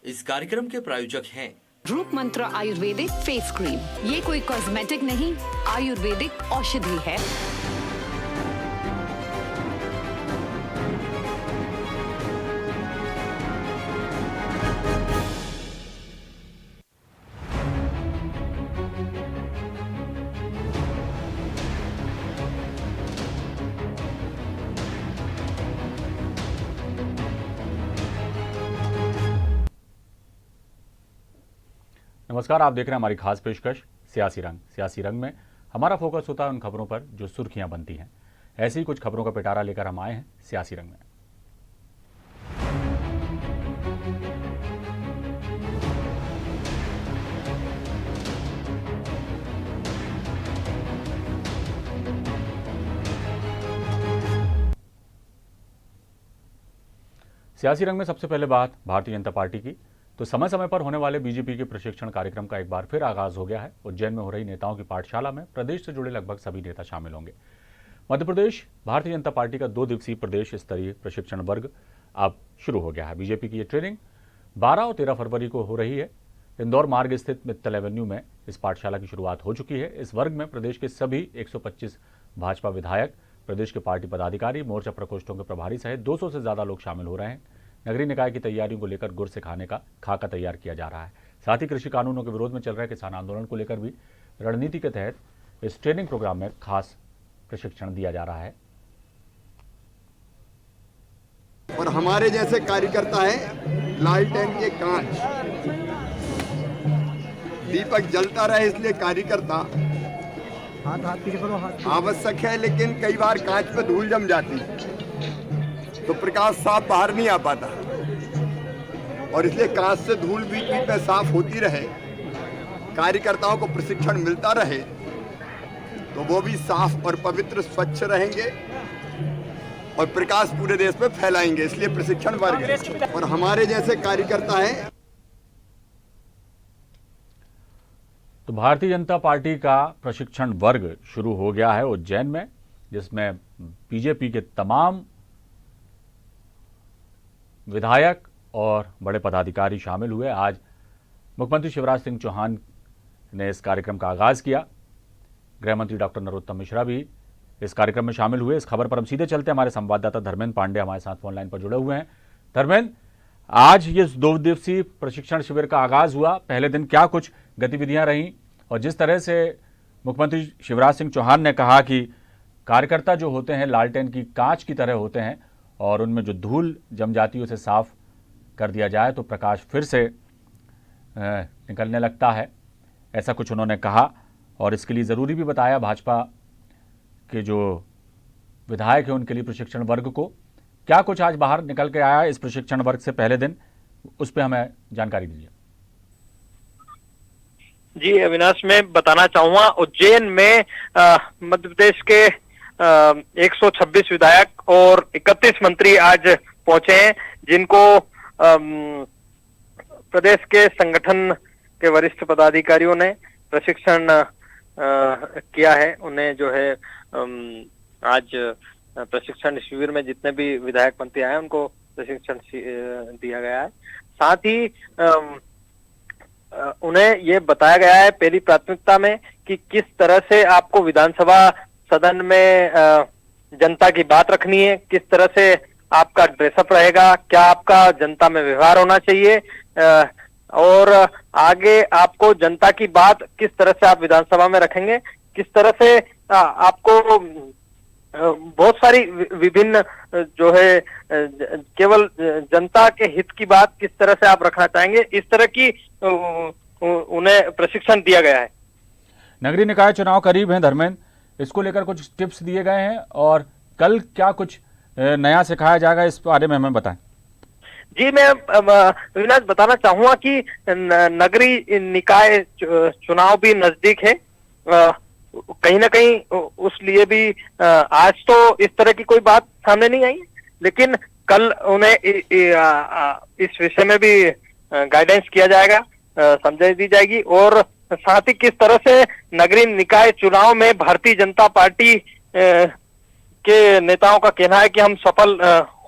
इस कार्यक्रम के प्रायोजक हैं रूप मंत्र आयुर्वेदिक फेस क्रीम। ये कोई कॉस्मेटिक नहीं, आयुर्वेदिक औषधि है। नमस्कार, आप देख रहे हैं हमारी खास पेशकश सियासी रंग। सियासी रंग में हमारा फोकस होता है उन खबरों पर जो सुर्खियां बनती हैं। ऐसी ही कुछ खबरों का पिटारा लेकर हम आए हैं सियासी रंग में। सियासी रंग में सबसे पहले बात भारतीय जनता पार्टी की। तो समय समय पर होने वाले बीजेपी के प्रशिक्षण कार्यक्रम का एक बार फिर आगाज हो गया है। उज्जैन में हो रही नेताओं की पाठशाला में प्रदेश से जुड़े लगभग सभी नेता शामिल होंगे। मध्य प्रदेश भारतीय जनता पार्टी का 2 दिवसीय प्रदेश स्तरीय प्रशिक्षण वर्ग अब शुरू हो गया है। बीजेपी की ये ट्रेनिंग 12 और 13 फरवरी को हो रही है। इंदौर मार्ग स्थित मित्तल एवेन्यू में इस पाठशाला की शुरुआत हो चुकी है। इस वर्ग में प्रदेश के सभी 125 भाजपा विधायक, प्रदेश के पार्टी पदाधिकारी, मोर्चा प्रकोष्ठों के प्रभारी सहित 200 से ज्यादा लोग शामिल हो रहे हैं। नगरीय निकाय की तैयारियों को लेकर गुड़ से खाने का खाका तैयार किया जा रहा है। साथ ही कृषि कानूनों के विरोध में चल रहे किसान आंदोलन को लेकर भी रणनीति के तहत इस ट्रेनिंग प्रोग्राम में खास प्रशिक्षण दिया जा रहा है। और हमारे जैसे कार्यकर्ता है लालटेन के कांच, दीपक जलता रहे इसलिए कार्यकर्ता आवश्यक है, लेकिन कई बार कांच पे धूल जम जाती है तो प्रकाश साफ बाहर नहीं आ पाता, और इसलिए कांच से धूल बीच बीच में साफ होती रहे, कार्यकर्ताओं को प्रशिक्षण मिलता रहे तो वो भी साफ और पवित्र स्वच्छ रहेंगे और प्रकाश पूरे देश में फैलाएंगे। इसलिए प्रशिक्षण वर्ग है और हमारे जैसे कार्यकर्ता हैं। तो भारतीय जनता पार्टी का प्रशिक्षण वर्ग शुरू हो गया है उज्जैन में, जिसमें बीजेपी के तमाम विधायक और बड़े पदाधिकारी शामिल हुए। आज मुख्यमंत्री शिवराज सिंह चौहान ने इस कार्यक्रम का आगाज किया। गृह मंत्री डॉक्टर नरोत्तम मिश्रा भी इस कार्यक्रम में शामिल हुए। इस खबर पर हम सीधे चलते हैं। हमारे संवाददाता धर्मेंद्र पांडे हमारे साथ फोन लाइन पर जुड़े हुए हैं। धर्मेंद्र, आज ये 2 दिवसीय प्रशिक्षण शिविर का आगाज हुआ, पहले दिन क्या कुछ गतिविधियां रहीं, और जिस तरह से मुख्यमंत्री शिवराज सिंह चौहान ने कहा कि कार्यकर्ता जो होते हैं लालटेन की कांच की तरह होते हैं और उनमें जो धूल जम जाती है उसे साफ कर दिया जाए तो प्रकाश फिर से निकलने लगता है, ऐसा कुछ उन्होंने कहा। और इसके लिए ज़रूरी भी बताया भाजपा के जो विधायक हैं उनके लिए प्रशिक्षण वर्ग को। क्या कुछ आज बाहर निकल के आया इस प्रशिक्षण वर्ग से पहले दिन, उस पर हमें जानकारी दीजिए। जी अविनाश, मैं बताना चाहूंगा उज्जैन में मध्य प्रदेश के 126 विधायक और 31 मंत्री आज पहुंचे हैं, जिनको प्रदेश के संगठन के वरिष्ठ पदाधिकारियों ने प्रशिक्षण किया है। उन्हें जो है आज प्रशिक्षण शिविर में जितने भी विधायक मंत्री आए उनको प्रशिक्षण दिया गया है। साथ ही उन्हें ये बताया गया है पहली प्राथमिकता में कि किस तरह से आपको विधानसभा सदन में जनता की बात रखनी है, किस तरह से आपका ड्रेसअप रहेगा, क्या आपका जनता में व्यवहार होना चाहिए, और आगे आपको जनता की बात किस तरह से आप विधानसभा में रखेंगे, किस तरह से आपको बहुत सारी विभिन्न जो है केवल जनता के हित की बात किस तरह से आप रखना चाहेंगे, इस तरह की उन्हें प्रशिक्षण दिया गया है। नगरीय निकाय चुनाव करीब हैं धर्मेंद्र, इसको लेकर कुछ टिप्स दिए गए हैं और कल क्या कुछ नया सिखाया जाएगा, इस बारे में हमें बताएं। जी मैं अविनाश बताना चाहूंगा कि नगरीय निकाय चुनाव भी नजदीक है। कहीं ना कहीं उस लिए भी आज तो इस तरह की कोई बात सामने नहीं आई, लेकिन कल उन्हें इस विषय में भी गाइडेंस किया जाएगा, समझाई दी जाएगी। और साथ ही किस तरह से नगरीय निकाय चुनाव में भारतीय जनता पार्टी के नेताओं का कहना है कि हम सफल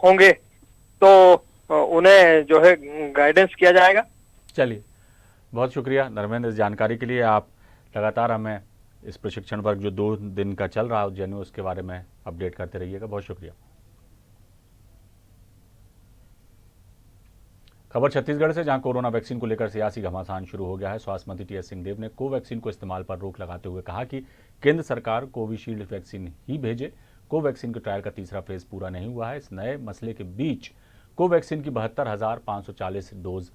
होंगे, तो उन्हें जो है गाइडेंस किया जाएगा। चलिए, बहुत शुक्रिया धर्मेंद्र इस जानकारी के लिए। आप लगातार हमें इस प्रशिक्षण वर्ग जो 2 दिन का चल रहा है उज्जैन में, उसके बारे में अपडेट करते रहिएगा। बहुत शुक्रिया। खबर छत्तीसगढ़ से, जहां कोरोना वैक्सीन को लेकर सियासी घमासान शुरू हो गया है। स्वास्थ्य मंत्री टीएस सिंहदेव ने कोवैक्सीन को इस्तेमाल पर रोक लगाते हुए कहा कि केंद्र सरकार कोविशील्ड वैक्सीन ही भेजे। कोवैक्सीन के ट्रायल का तीसरा फेज पूरा नहीं हुआ है। इस नए मसले के बीच कोवैक्सीन की 72,540 डोज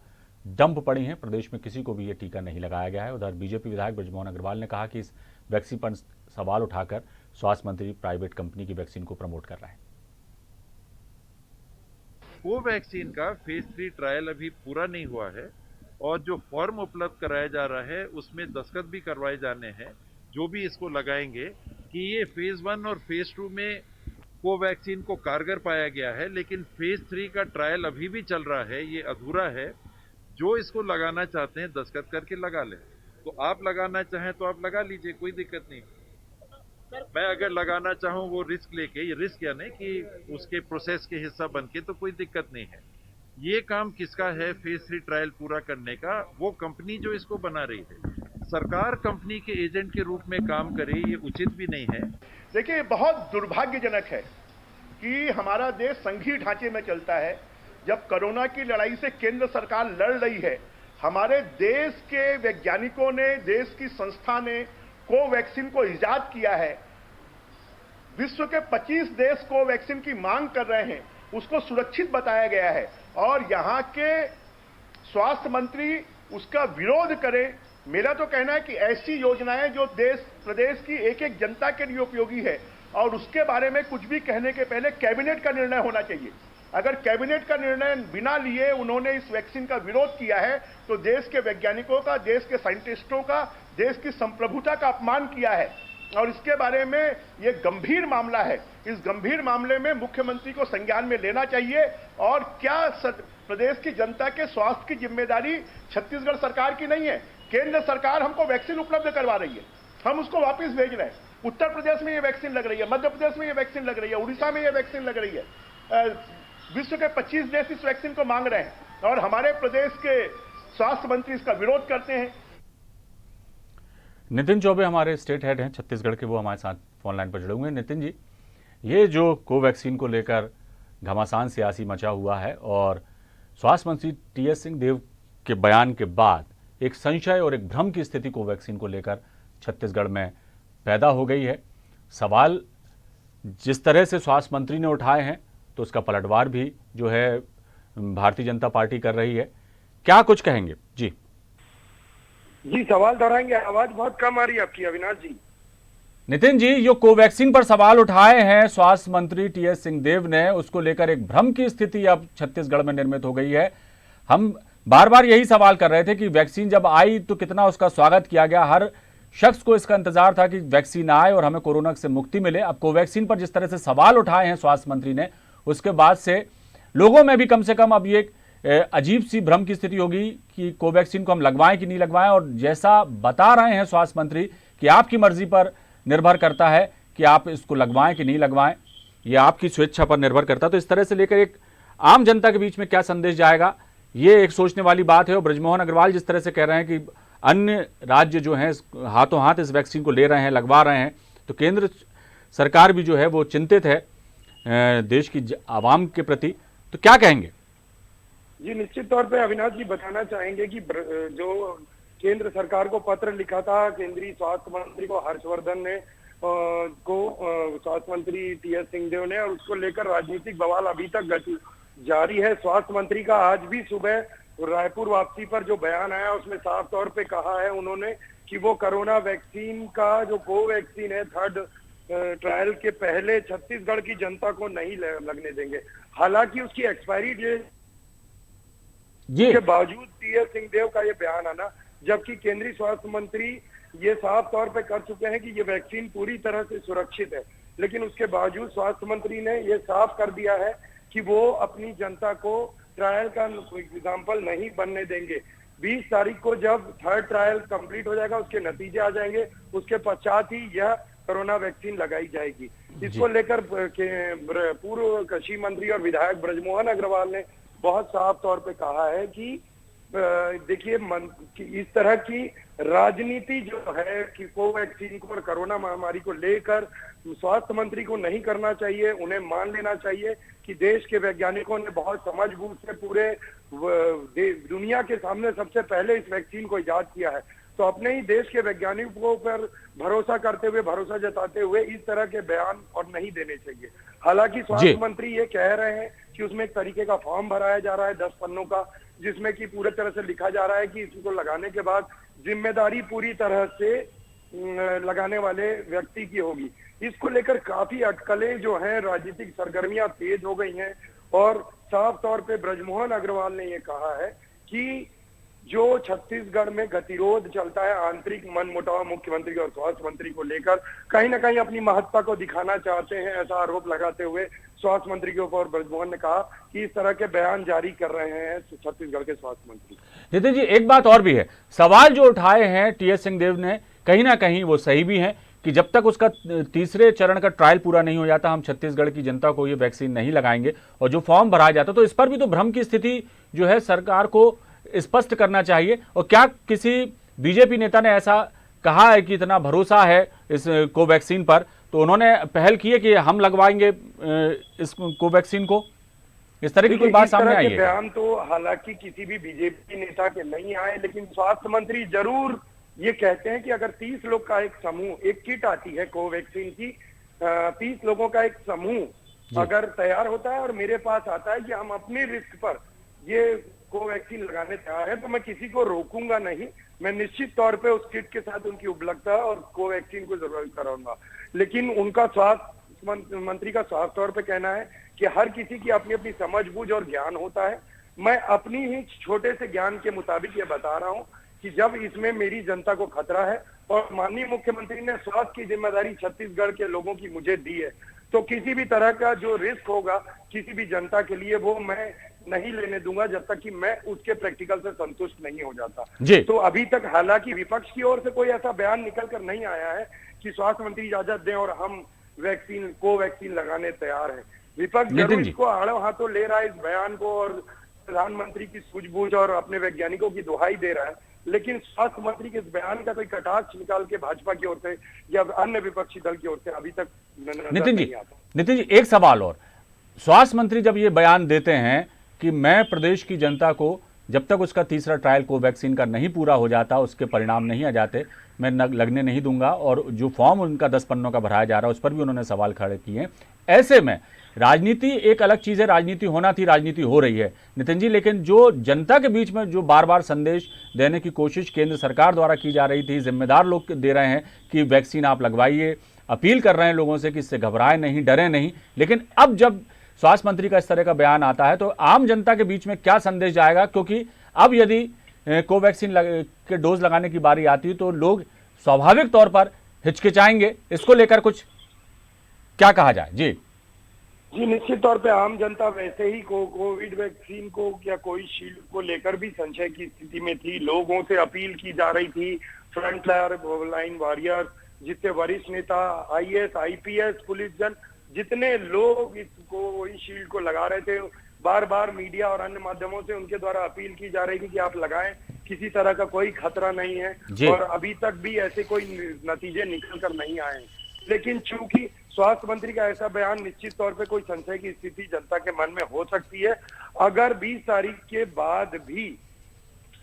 डंप पड़ी हैं। प्रदेश में किसी को भी ये टीका नहीं लगाया गया है। उधर बीजेपी विधायक ब्रजमोहन अग्रवाल ने कहा कि इस वैक्सीन पर सवाल उठाकर स्वास्थ्य मंत्री प्राइवेट कंपनी की वैक्सीन को प्रमोट कर रहे हैं। कोवैक्सीन का फेज 3 ट्रायल अभी पूरा नहीं हुआ है और जो फॉर्म उपलब्ध कराया जा रहा है उसमें दस्तखत भी करवाए जाने हैं जो भी इसको लगाएंगे कि ये फेज 1 और फेज 2 में कोवैक्सीन को कारगर पाया गया है, लेकिन फेज 3 का ट्रायल अभी भी चल रहा है, ये अधूरा है। जो इसको लगाना चाहते हैं दस्तखत करके लगा लें। तो आप लगाना चाहें तो आप लगा लीजिए, कोई दिक्कत नहीं। मैं अगर लगाना चाहूँ वो रिस्क लेके, ये रिस्क या नहीं कि उसके प्रोसेस के हिस्सा बन के, तो कोई दिक्कत नहीं है। ये काम किसका है फेज 3 ट्रायल पूरा करने का? वो कंपनी जो इसको बना रही है। सरकार कंपनी के एजेंट के रूप में काम करे, ये उचित भी नहीं है। देखिए, बहुत दुर्भाग्यजनक है कि हमारा देश संघीय ढांचे में चलता है। जब कोरोना की लड़ाई से केंद्र सरकार लड़ रही है, हमारे देश के वैज्ञानिकों ने, देश की संस्था ने कोवैक्सीन को इजाद किया है। विश्व के 25 देश कोवैक्सीन की मांग कर रहे हैं, उसको सुरक्षित बताया गया है और यहां के स्वास्थ्य मंत्री उसका विरोध करें। मेरा तो कहना है कि ऐसी योजनाएं जो देश प्रदेश की एक एक जनता के लिए उपयोगी है और उसके बारे में कुछ भी कहने के पहले कैबिनेट का निर्णय होना चाहिए। अगर कैबिनेट का निर्णय बिना लिए उन्होंने इस वैक्सीन का विरोध किया है तो देश के वैज्ञानिकों का, देश के साइंटिस्टों का, देश की संप्रभुता का अपमान किया है और इसके बारे में ये गंभीर मामला है। इस गंभीर मामले में मुख्यमंत्री को संज्ञान में लेना चाहिए। और क्या प्रदेश की जनता के स्वास्थ्य की जिम्मेदारी छत्तीसगढ़ सरकार की नहीं है? केंद्र सरकार हमको वैक्सीन उपलब्ध करवा रही है, हम उसको वापस भेज रहे हैं। उत्तर प्रदेश में ये वैक्सीन लग रही है, मध्य प्रदेश में ये वैक्सीन लग रही है, उड़ीसा में ये वैक्सीन लग रही है। विश्व के 25 देश इस वैक्सीन को मांग रहे हैं और हमारे प्रदेश के स्वास्थ्य मंत्री इसका विरोध करते हैं। नितिन चौबे हमारे स्टेट हेड हैं छत्तीसगढ़ के, वो हमारे साथ फोन लाइन पर जुड़े हुए हैं। नितिन जी, ये जो कोवैक्सीन को लेकर घमासान सियासी मचा हुआ है और स्वास्थ्य मंत्री टीएस सिंहदेव के बयान के बाद एक संशय और एक भ्रम की स्थिति कोवैक्सीन को लेकर छत्तीसगढ़ में पैदा हो गई है। सवाल जिस तरह से स्वास्थ्य मंत्री ने उठाए हैं तो उसका पलटवार भी जो है भारतीय जनता पार्टी कर रही है। क्या कुछ कहेंगे? जी सवाल दोहराएंगे, आवाज बहुत कम आ रही है आपकी अविनाश जी। नितिन जी, जो कोवैक्सीन पर सवाल उठाए हैं स्वास्थ्य मंत्री टीएस सिंहदेव ने, उसको लेकर एक भ्रम की स्थिति अब छत्तीसगढ़ में निर्मित हो गई है। हम बार बार यही सवाल कर रहे थे कि वैक्सीन जब आई तो कितना उसका स्वागत किया गया, हर शख्स को इसका इंतजार था कि वैक्सीन आए और हमें कोरोना से मुक्ति मिले। अब कोवैक्सीन पर जिस तरह से सवाल उठाए हैं स्वास्थ्य मंत्री ने, उसके बाद से लोगों में भी कम से कम अब ये अजीब सी भ्रम की स्थिति होगी कि कोवैक्सीन को हम लगवाएं कि नहीं लगवाएं। और जैसा बता रहे हैं स्वास्थ्य मंत्री कि आपकी मर्जी पर निर्भर करता है कि आप इसको लगवाएं कि नहीं लगवाएं, ये आपकी स्वेच्छा पर निर्भर करता है। तो इस तरह से लेकर एक आम जनता के बीच में क्या संदेश जाएगा, ये एक सोचने वाली बात है। और ब्रजमोहन अग्रवाल जिस तरह से कह रहे हैं कि अन्य राज्य जो हैं हाथों हाथ इस वैक्सीन को ले रहे हैं, लगवा रहे हैं, तो केंद्र सरकार भी जो है वो चिंतित है देश की आवाम के प्रति। तो क्या कहेंगे? जी, निश्चित तौर पे अविनाश जी बताना चाहेंगे कि जो केंद्र सरकार को पत्र लिखा था केंद्रीय स्वास्थ्य मंत्री को हर्षवर्धन ने स्वास्थ्य मंत्री टीएस सिंहदेव ने, और उसको लेकर राजनीतिक बवाल अभी तक जारी है। स्वास्थ्य मंत्री का आज भी सुबह रायपुर वापसी पर जो बयान आया उसमें साफ तौर पे कहा है उन्होंने कि वो कोरोना वैक्सीन का जो कोवैक्सीन है 3rd ट्रायल के पहले छत्तीसगढ़ की जनता को नहीं लगने देंगे। हालांकि उसकी एक्सपायरी डेट के बावजूद टीएस सिंहदेव का ये बयान आना, जबकि केंद्रीय स्वास्थ्य मंत्री ये साफ तौर पे कर चुके हैं कि ये वैक्सीन पूरी तरह से सुरक्षित है, लेकिन उसके बावजूद स्वास्थ्य मंत्री ने ये साफ कर दिया है कि वो अपनी जनता को ट्रायल का एग्जाम्पल नहीं बनने देंगे। 20 तारीख को जब 3rd ट्रायल कंप्लीट हो जाएगा, उसके नतीजे आ जाएंगे, उसके पश्चात ही यह कोरोना वैक्सीन लगाई जाएगी। इसको लेकर पूर्व कृषि मंत्री और विधायक ब्रजमोहन अग्रवाल ने बहुत साफ तौर पे कहा है कि देखिए कि इस तरह की राजनीति जो है कि कोवैक्सीन को और कोरोना महामारी को लेकर स्वास्थ्य मंत्री को नहीं करना चाहिए। उन्हें मान लेना चाहिए कि देश के वैज्ञानिकों ने बहुत समझबूझ से पूरे दुनिया के सामने सबसे पहले इस वैक्सीन को इजाद किया है। तो अपने ही देश के वैज्ञानिकों पर भरोसा करते हुए, भरोसा जताते हुए इस तरह के बयान और नहीं देने चाहिए। हालांकि स्वास्थ्य मंत्री ये कह रहे हैं कि उसमें एक तरीके का फॉर्म भराया जा रहा है 10 पन्नों का, जिसमें कि पूरे तरह से लिखा जा रहा है कि इसको लगाने के बाद जिम्मेदारी पूरी तरह से लगाने वाले व्यक्ति की होगी। इसको लेकर काफी अटकलें जो हैं, राजनीतिक सरगर्मियां तेज हो गई हैं और साफ तौर पे ब्रजमोहन अग्रवाल ने ये कहा है कि जो छत्तीसगढ़ में गतिरोध चलता है, आंतरिक मनमुटाव मुख्यमंत्री और स्वास्थ्य मंत्री को लेकर, कहीं ना कहीं अपनी महत्ता को दिखाना चाहते हैं, ऐसा आरोप लगाते हुए स्वास्थ्य मंत्री के ऊपर ब्रजमोहन ने कहा कि इस तरह के बयान जारी कर रहे हैं छत्तीसगढ़ के स्वास्थ्य मंत्री। नितिन जी, एक बात और भी है, सवाल जो उठाए हैं टी.एस. सिंहदेव ने कहीं ना कहीं वो सही भी हैं कि जब तक उसका तीसरे चरण का ट्रायल पूरा नहीं हो जाता हम छत्तीसगढ़ की जनता को ये वैक्सीन नहीं लगाएंगे, और जो फॉर्म भराया जाता तो इस पर भी तो भ्रम की स्थिति जो है सरकार को स्पष्ट करना चाहिए। और क्या किसी बीजेपी नेता ने ऐसा कहा है कि इतना भरोसा है इस कोवैक्सीन पर, तो उन्होंने पहल की है कि हम लगवाएंगे इस कोवैक्सीन को? इस तरह की कोई बात सामने आई है? बयान तो हालांकि किसी भी बीजेपी नेता के नहीं आए, लेकिन स्वास्थ्य मंत्री जरूर ये कहते हैं कि अगर 30 लोग का एक समूह, एक किट आती है कोवैक्सीन की, 30 लोगों का एक समूह अगर तैयार होता है और मेरे पास आता है कि हम अपने रिस्क पर ये कोवैक्सीन लगाने तैयार है, तो मैं किसी को रोकूंगा नहीं। मैं निश्चित तौर पे उस किट के साथ उनकी उपलब्धता और कोवैक्सीन को जरूर कराऊंगा। लेकिन उनका स्वास्थ्य मंत्री का साफ तौर पे कहना है कि हर किसी की अपनी अपनी समझबूझ और ज्ञान होता है। मैं अपनी ही छोटे से ज्ञान के मुताबिक ये बता रहा हूँ कि जब इसमें मेरी जनता को खतरा है और माननीय मुख्यमंत्री ने स्वास्थ्य की जिम्मेदारी छत्तीसगढ़ के लोगों की मुझे दी है, तो किसी भी तरह का जो रिस्क होगा किसी भी जनता के लिए वो मैं नहीं लेने दूंगा जब तक कि मैं उसके प्रैक्टिकल से संतुष्ट नहीं हो जाता। तो अभी तक हालांकि विपक्ष की ओर से कोई ऐसा बयान निकल कर नहीं आया है कि स्वास्थ्य मंत्री इजाजत दें और हम कोवैक्सीन लगाने तैयार हैं। विपक्ष जरूर इसको आड़े हाथों ले रहा है इस बयान को और प्रधानमंत्री की सूझबूझ और अपने वैज्ञानिकों की दुहाई दे रहा है, लेकिन स्वास्थ्य मंत्री के इस बयान का कोई कटाक्ष निकाल के भाजपा की ओर से या अन्य विपक्षी दल की ओर से अभी तक नितिन जी एक सवाल और, स्वास्थ्य मंत्री जब ये बयान देते हैं कि मैं प्रदेश की जनता को जब तक उसका तीसरा ट्रायल कोवैक्सीन का नहीं पूरा हो जाता, उसके परिणाम नहीं आ जाते, मैं लगने नहीं दूंगा, और जो फॉर्म उनका 10 पन्नों का भराया जा रहा है उस पर भी उन्होंने सवाल खड़े किए हैं। ऐसे में राजनीति एक अलग चीज़ है, राजनीति होना थी, राजनीति हो रही है नितिन जी, लेकिन जो जनता के बीच में जो बार बार संदेश देने की कोशिश केंद्र सरकार द्वारा की जा रही थी, जिम्मेदार लोग दे रहे हैं कि वैक्सीन आप लगवाइए, अपील कर रहे हैं लोगों से कि इससे घबराएं नहीं, डरें नहीं, लेकिन अब जब स्वास्थ्य मंत्री का इस तरह का बयान आता है तो आम जनता के बीच में क्या संदेश जाएगा? क्योंकि अब यदि कोवैक्सीन के डोज लगाने की बारी आती है तो लोग स्वाभाविक तौर पर हिचकिचाएंगे। इसको लेकर कुछ क्या कहा जाए? जी निश्चित तौर पे आम जनता वैसे ही कोविड वैक्सीन को या कोविशील्ड को लेकर भी संशय की स्थिति में थी। लोगों से अपील की जा रही थी, फ्रंट लाइन वॉरियर्स, जितने वरिष्ठ नेता, IAS, IPS, पुलिस जन, जितने लोग इस कोविशील्ड को लगा रहे थे, बार बार मीडिया और अन्य माध्यमों से उनके द्वारा अपील की जा रही थी कि आप लगाएं, किसी तरह का कोई खतरा नहीं है, और अभी तक भी ऐसे कोई नतीजे निकल कर नहीं आए। लेकिन चूंकि स्वास्थ्य मंत्री का ऐसा बयान, निश्चित तौर पे कोई संशय की स्थिति जनता के मन में हो सकती है। अगर 20 तारीख के बाद भी,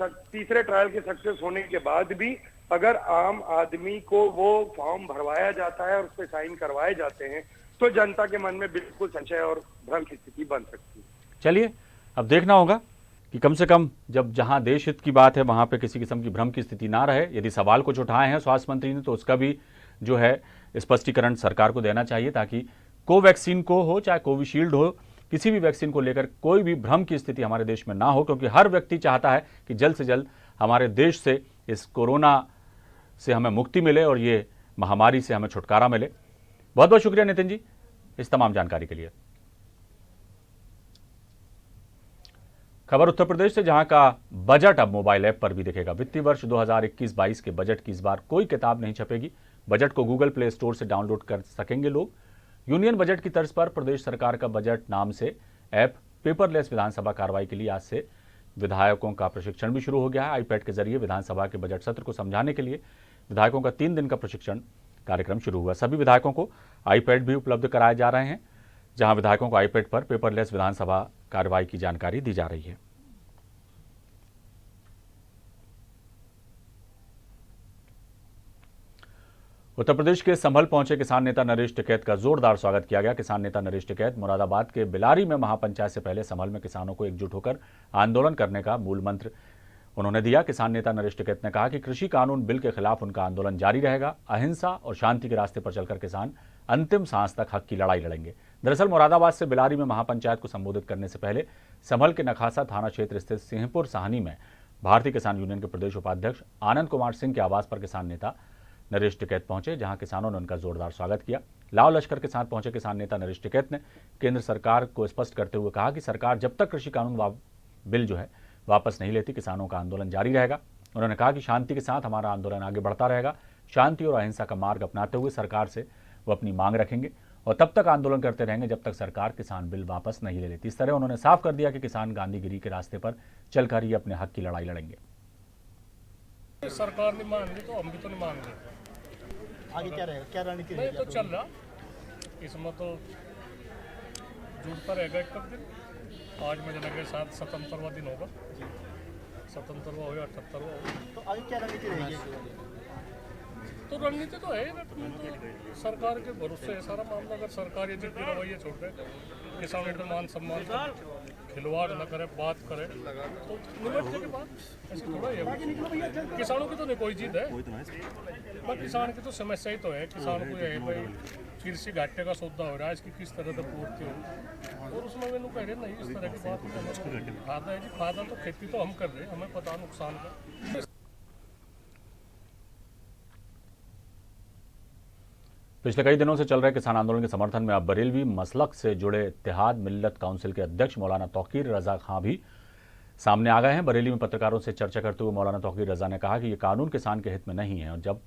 तीसरे ट्रायल के सक्सेस होने के बाद भी अगर आम आदमी को वो फॉर्म भरवाया जाता है और उस पर साइन करवाए जाते हैं तो जनता के मन में बिल्कुल संशय और भ्रम की स्थिति बन सकती है। चलिए अब देखना होगा कि कम से कम जब जहां देश हित की बात है वहां पे किसी किस्म की भ्रम की स्थिति ना रहे। यदि सवाल कुछ उठाए हैं स्वास्थ्य मंत्री ने तो उसका भी जो है स्पष्टीकरण सरकार को देना चाहिए, ताकि कोवैक्सीन को हो चाहे कोविशील्ड हो, किसी भी वैक्सीन को लेकर कोई भी भ्रम की स्थिति हमारे देश में ना हो, क्योंकि हर व्यक्ति चाहता है कि जल्द से जल्द हमारे देश से इस कोरोना से हमें मुक्ति मिले और ये महामारी से हमें छुटकारा मिले। बहुत बहुत शुक्रिया नितिन जी इस तमाम जानकारी के लिए। खबर उत्तर प्रदेश से, जहां का बजट अब मोबाइल ऐप पर भी दिखेगा। वित्तीय वर्ष 2021-22 के बजट की इस बार कोई किताब नहीं छपेगी। बजट को गूगल प्ले स्टोर से डाउनलोड कर सकेंगे लोग। यूनियन बजट की तर्ज पर प्रदेश सरकार का बजट नाम से ऐप पेपरलेस विधानसभा कार्रवाई के लिए आज से विधायकों का प्रशिक्षण भी शुरू हो गया है। आईपैड के जरिए विधानसभा के बजट सत्र को समझाने के लिए विधायकों का 3 दिन का प्रशिक्षण कार्यक्रम शुरू हुआ। सभी विधायकों को आईपैड भी उपलब्ध कराए जा रहे हैं, जहां विधायकों को आईपैड पर पेपरलेस विधानसभा कार्रवाई की जानकारी दी जा रही है। उत्तर प्रदेश के संभल पहुंचे किसान नेता नरेश टिकैत का जोरदार स्वागत किया गया। किसान नेता नरेश टिकैत मुरादाबाद के बिलारी में महापंचायत से पहले संभल में किसानों को एकजुट होकर आंदोलन करने का मूल मंत्र उन्होंने दिया। किसान नेता नरेश टिकैत ने कहा कि कृषि कानून बिल के खिलाफ उनका आंदोलन जारी रहेगा। अहिंसा और शांति के रास्ते पर चलकर किसान अंतिम सांस तक हक की लड़ाई लड़ेंगे। दरअसल मुरादाबाद से बिलारी में महापंचायत को संबोधित करने से पहले संभल के नखासा थाना क्षेत्र स्थित सिंहपुर साहनी में भारतीय किसान यूनियन के प्रदेश उपाध्यक्ष आनंद कुमार सिंह के आवास पर किसान नेता नरेश टिकैत पहुंचे, जहां किसानों ने उनका जोरदार स्वागत किया। लाव लश्कर के साथ पहुंचे किसान नेता नरेश टिकैत ने केंद्र सरकार को स्पष्ट करते हुए कहा कि सरकार जब तक कृषि कानून बिल वापस नहीं लेती, किसानों का आंदोलन जारी रहेगा। उन्होंने कहा कि शांति के साथ हमारा आंदोलन आगे बढ़ता रहेगा। शांति और अहिंसा का मार्ग अपनाते हुए सरकार से वो अपनी मांग रखेंगे और तब तक आंदोलन करते रहेंगे जब तक सरकार किसान बिल वापस नहीं ले लेती। इस तरह उन्होंने साफ कर दिया कि किसान गांधीगिरी के रास्ते पर चलकर ही अपने हक की लड़ाई लड़ेंगे। सरकार नहीं मान रही तो हम भी तो नहीं मान रहे। आगे क्या रहेगा, क्या रणनीति नहीं तो चल रहा, इसमें तो जुड़ता रहेगा एक दिन। आज मुझे लगे शायद 77वां दिन होगा, 77वां हो या 78वां हो। तो आगे क्या रणनीति रहेगी? तो रणनीति तो है, तो सरकार के भरोसे है सारा मामला। अगर सरकार ये जिद्दी रवैया छोड़ दे, किसानों के मान सम्मान खिलवाड़ न करे, बात करे तो निपट जाएगी बात। ऐसे थोड़ा है, किसानों की तो नहीं कोई जिद है, पर किसान की तो समस्या ही तो है। किसान को है भाई फिर से घाटे का सौदा हो रहा है, इसकी किस तरह से पूर्ति हो, और उसमें मैंने कह रहे नहीं इस तरह की बात नहीं। फायदा है जी, फायदा तो खेती तो हम कर रहे हैं, हमें पता नुकसान का। पिछले कई दिनों से चल रहे किसान आंदोलन के समर्थन में अब बरेलवी मसलक से जुड़े इत्तेहाद मिल्लत काउंसिल के अध्यक्ष मौलाना तौकीर रजा खां भी सामने आ गए हैं। बरेली में पत्रकारों से चर्चा करते हुए मौलाना तौकीर रजा ने कहा कि ये कानून किसान के हित में नहीं है और जब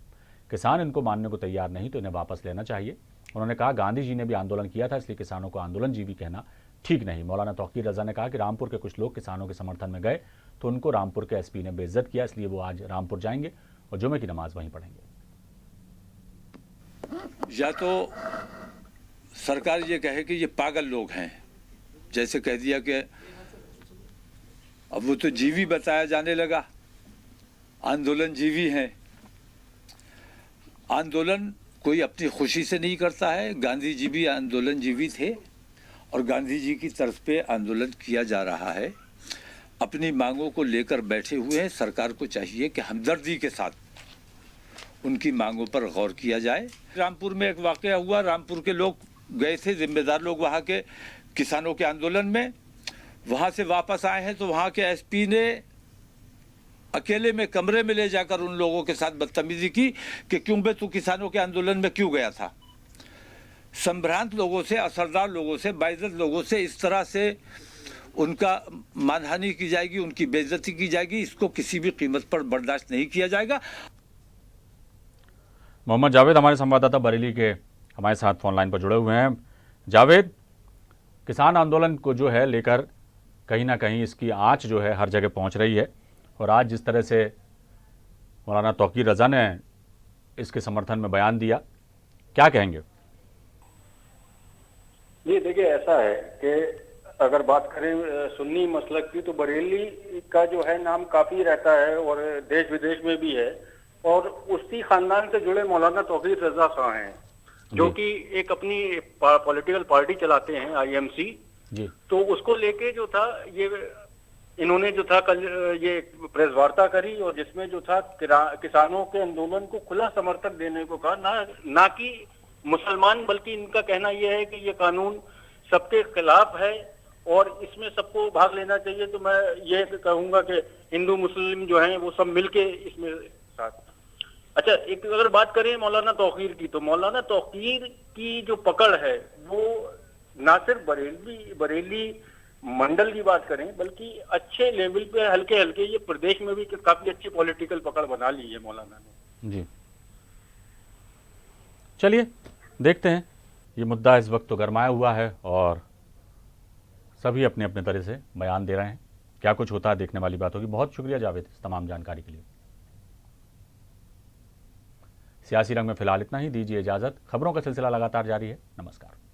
किसान इनको मानने को तैयार नहीं तो इन्हें वापस लेना चाहिए। उन्होंने कहा गांधी जी ने भी आंदोलन किया था, इसलिए किसानों को आंदोलनजीवी कहना ठीक नहीं। मौलाना तौकीर रजा ने कहा कि रामपुर के कुछ लोग किसानों के समर्थन में गए तो उनको रामपुर के एसपी ने बेइज्जत किया, इसलिए वो आज रामपुर जाएंगे और जुमे की नमाज वहीं पढ़ेंगे। या तो सरकार ये कहे कि ये पागल लोग हैं, जैसे कह दिया कि अब वो तो जीवी बताया जाने लगा, आंदोलन जीवी हैं। आंदोलन कोई अपनी खुशी से नहीं करता है। गांधी जी भी आंदोलन जीवी थे और गांधी जी की तरफ पे आंदोलन किया जा रहा है। अपनी मांगों को लेकर बैठे हुए हैं। सरकार को चाहिए कि हमदर्दी के साथ उनकी मांगों पर गौर किया जाए। रामपुर में एक वाकया हुआ, रामपुर के लोग गए थे, जिम्मेदार लोग वहाँ के किसानों के आंदोलन में, वहाँ से वापस आए हैं तो वहाँ के एसपी ने अकेले में कमरे में ले जाकर उन लोगों के साथ बदतमीजी की कि क्यों बे तू किसानों के आंदोलन में क्यों गया था। संभ्रांत लोगों से, असरदार लोगों से, बाइज्जत लोगों से इस तरह से उनका मानहानि की जाएगी, उनकी बेइज्जती की जाएगी, इसको किसी भी कीमत पर बर्दाश्त नहीं किया जाएगा। मोहम्मद जावेद हमारे संवाददाता बरेली के हमारे साथ फोन लाइन पर जुड़े हुए हैं। जावेद, किसान आंदोलन को जो है लेकर कहीं ना कहीं इसकी आंच जो है हर जगह पहुंच रही है और आज जिस तरह से मौलाना तौकीर रजा ने इसके समर्थन में बयान दिया, क्या कहेंगे? जी देखिए, ऐसा है कि अगर बात करें सुन्नी मसलक की तो बरेली का जो है नाम काफी रहता है और देश विदेश में भी है, और उसी खानदान से जुड़े मौलाना तौकीर रजा खां हैं जो कि एक अपनी पॉलिटिकल पार्टी चलाते हैं आईएमसी जी। तो उसको लेके जो था ये इन्होंने जो था कल ये प्रेस वार्ता करी और जिसमें जो था किसानों के आंदोलन को खुला समर्थन देने को कहा, ना कि मुसलमान, बल्कि इनका कहना यह है कि ये कानून सबके खिलाफ है और इसमें सबको भाग लेना चाहिए। तो मैं ये कहूंगा कि हिंदू मुस्लिम जो हैं वो सब मिलके इसमें साथ। अच्छा, एक अगर बात करें मौलाना तौकीर की, तो मौलाना तौकीर की जो पकड़ है वो ना सिर्फ बरेली मंडल की बात करें बल्कि अच्छे लेवल पे हल्के हल्के ये प्रदेश में भी काफी अच्छी पॉलिटिकल पकड़ बना ली है मौलाना ने जी। चलिए देखते हैं, ये मुद्दा इस वक्त तो गरमाया हुआ है और सभी अपने अपने तरह से बयान दे रहे हैं। क्या कुछ होता है देखने वाली बात होगी। बहुत शुक्रिया जावेद इस तमाम जानकारी के लिए। सियासी रंग में फिलहाल इतना ही, दीजिए इजाजत। खबरों का सिलसिला लगातार जारी है। नमस्कार।